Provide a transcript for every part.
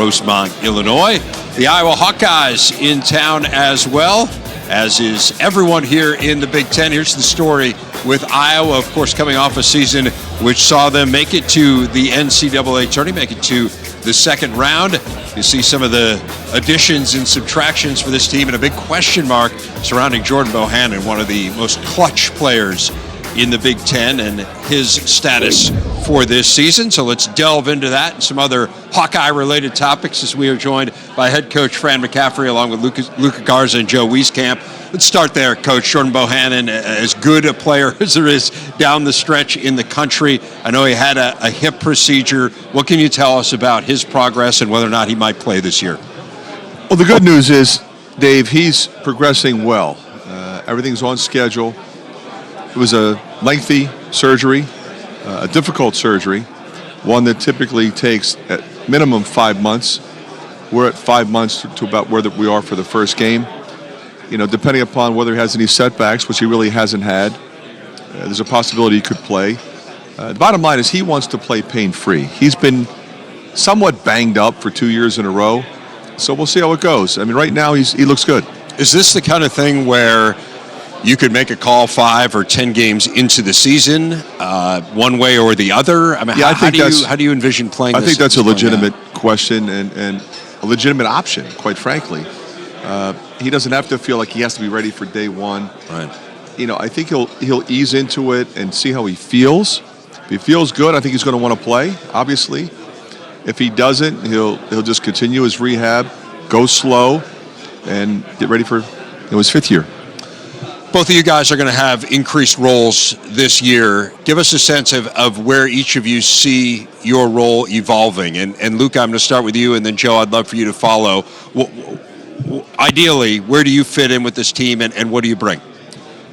Rosemont, Illinois. The Iowa Hawkeyes in town as well, as is everyone here in the Big Ten. Here's the story with Iowa, of course, coming off a season which saw them make it to the NCAA tournament, make it to the second round. You see some of the additions and subtractions for this team, and a big question mark surrounding Jordan Bohannon, one of the most clutch players in the Big Ten, and his status for this season. So let's delve into that and some other Hawkeye-related topics as we are joined by head coach Fran McCaffery along with Luka Garza and Joe Wieskamp. Let's start there, Coach. Jordan Bohannon, as good a player as there is down the stretch in the country. I know he had a hip procedure. What can you tell us about his progress and whether or not he might play this year? Well, the good news is, Dave, he's progressing well. Everything's on schedule. It was a lengthy surgery, a difficult surgery, one that typically takes at minimum 5 months. We're at 5 months to about where we are for the first game. You know, depending upon whether he has any setbacks, which he really hasn't had, there's a possibility he could play. The bottom line is he wants to play pain-free. He's been somewhat banged up for 2 years in a row, so we'll see how it goes. I mean, right now he looks good. Is this the kind of thing where you could make a call 5 or 10 games into the season, one way or the other? I mean, yeah, how do you envision playing I this? think that's a legitimate question and a legitimate option, quite frankly. He doesn't have to feel like he has to be ready for day one. Right. You know, I think he'll ease into it and see how he feels. If he feels good, I think he's going to want to play, obviously. If he doesn't, he'll just continue his rehab, go slow, and get ready for his 5th year. Both of you guys are going to have increased roles this year. Give us a sense of where each of you see your role evolving. And Luka, I'm going to start with you, and then Joe, I'd love for you to follow. Ideally, where do you fit in with this team, and what do you bring?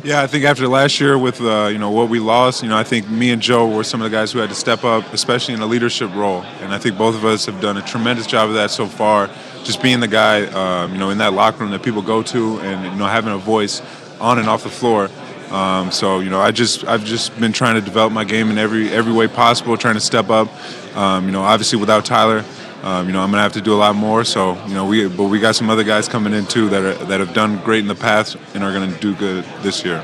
Yeah, I think after last year with what we lost, I think me and Joe were some of the guys who had to step up, especially in a leadership role. And I think both of us have done a tremendous job of that so far. Just being the guy, in that locker room that people go to, and having a voice on and off the floor. I've just been trying to develop my game in every way possible, trying to step up. Obviously without Tyler, I'm gonna have to do a lot more. So we got some other guys coming in too that have done great in the past and are gonna do good this year.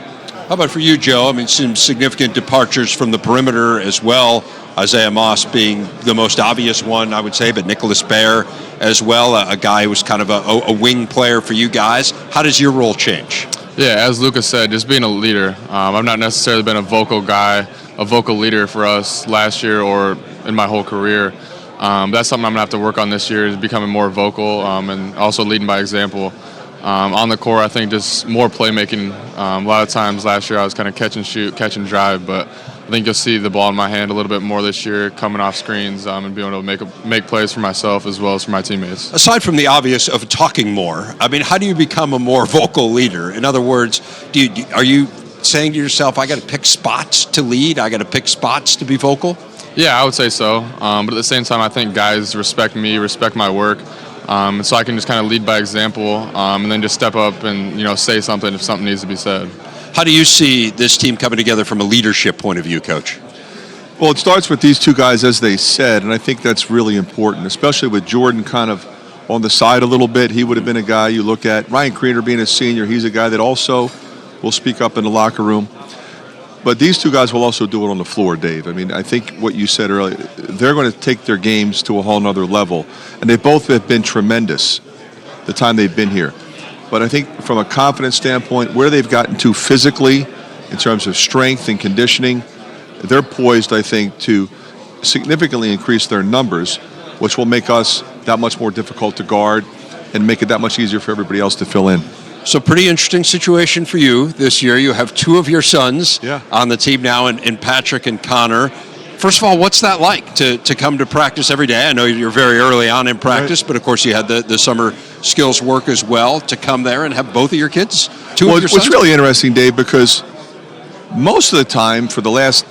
How about for you, Joe? I mean, some significant departures from the perimeter as well. Isaiah Moss being the most obvious one, I would say, but Nicholas Baer as well, a guy who was kind of a wing player for you guys. How does your role change? Yeah, as Luka said, just being a leader. I've not necessarily been a vocal guy, a vocal leader for us last year or in my whole career. That's something I'm going to have to work on this year, is becoming more vocal and also leading by example. On the court, I think just more playmaking. A lot of times last year I was kind of catch and shoot, catch and drive, but I think you'll see the ball in my hand a little bit more this year, coming off screens and being able to make plays for myself as well as for my teammates. Aside from the obvious of talking more, I mean, how do you become a more vocal leader? In other words, are you saying to yourself, I got to pick spots to lead, I got to pick spots to be vocal? Yeah, I would say so. But at the same time, I think guys respect me, respect my work. So I can just kind of lead by example and then just step up and, say something if something needs to be said. How do you see this team coming together from a leadership point of view, Coach? Well, it starts with these two guys, as they said, and I think that's really important, especially with Jordan kind of on the side a little bit. He would have been a guy you look at. Ryan Kriener being a senior, he's a guy that also will speak up in the locker room. But these two guys will also do it on the floor, Dave. I mean, I think what you said earlier, they're going to take their games to a whole nother level. And they both have been tremendous the time they've been here. But I think from a confidence standpoint, where they've gotten to physically in terms of strength and conditioning, they're poised, I think, to significantly increase their numbers, which will make us that much more difficult to guard and make it that much easier for everybody else to fill in. So pretty interesting situation for you this year. You have two of your sons on the team now, in Patrick and Connor. First of all, what's that like to come to practice every day? I know you're very early on in practice, but of course you had the summer skills work as well. To come there and have both of your kids, two of your sons? It's really interesting, Dave, because most of the time for the last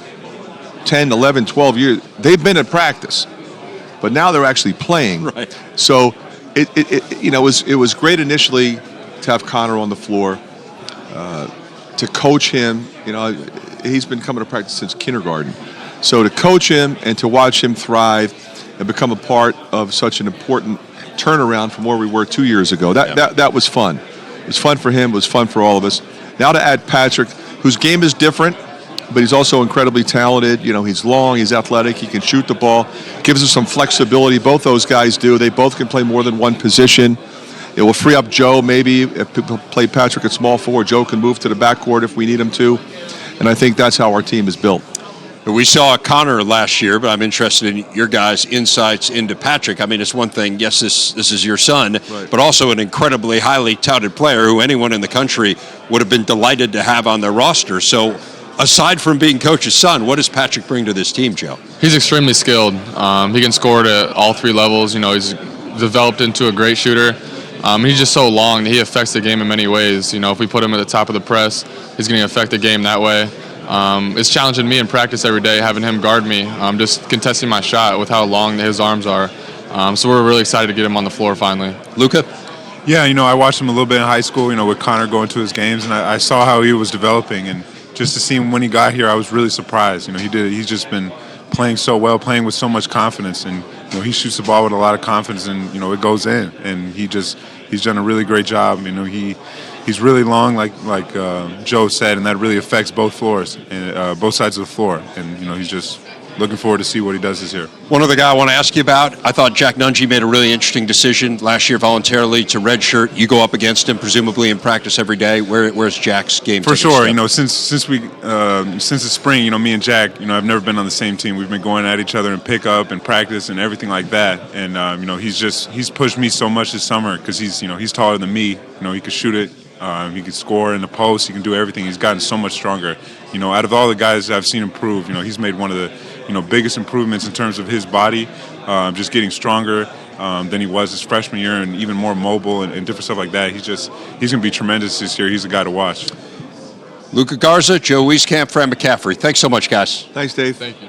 10, 11, 12 years, they've been at practice, but now they're actually playing. Right. So it was great initially to have Connor on the floor, to coach him. He's been coming to practice since kindergarten. So to coach him and to watch him thrive and become a part of such an important turnaround from where we were 2 years ago. That was fun. It was fun for him. It was fun for all of us. Now to add Patrick, whose game is different, but he's also incredibly talented. You know, he's long, he's athletic, he can shoot the ball, gives us some flexibility. Both those guys do. They both can play more than one position. It will free up Joe, maybe, if people play Patrick at small forward. Joe can move to the backcourt if we need him to. And I think that's how our team is built. We saw Connor last year, but I'm interested in your guys' insights into Patrick. I mean, it's one thing, yes, this is your son, right, but also an incredibly highly touted player who anyone in the country would have been delighted to have on their roster. So aside from being coach's son, what does Patrick bring to this team, Joe? He's extremely skilled. He can score at all three levels. You know, he's developed into a great shooter. He's just so long that he affects the game in many ways. You know, if we put him at the top of the press, he's going to affect the game that way. It's challenging me in practice every day, having him guard me, just contesting my shot with how long his arms are. So we're really excited to get him on the floor finally. Luka? Yeah, you know, I watched him a little bit in high school, you know, with Connor going to his games, and I saw how he was developing. And just to see him when he got here, I was really surprised. You know, he's just been playing so well, playing with so much confidence. And, you know, he shoots the ball with a lot of confidence, and, you know, it goes in. And he's done a really great job. You know, he's really long, like Joe said, and that really affects both floors, and both sides of the floor. And, you know, he's just looking forward to see what he does this year. One other guy I want to ask you about, I thought Jack Nungy made a really interesting decision last year voluntarily to redshirt. You go up against him, presumably in practice every day. Where's Jack's game? For sure, you know, since the spring, you know, me and Jack, you know, I've never been on the same team. We've been going at each other in pickup and practice and everything like that. And you know, he's pushed me so much this summer because he's taller than me. You know, he can shoot it. He can score in the post. He can do everything. He's gotten so much stronger. You know, out of all the guys I've seen improve, you know, he's made one of the, you know, biggest improvements in terms of his body, just getting stronger than he was his freshman year, and even more mobile and different stuff like that. He's going to be tremendous this year. He's a guy to watch. Luka Garza, Joe Wieskamp, Fran McCaffery. Thanks so much, guys. Thanks, Dave. Thank you.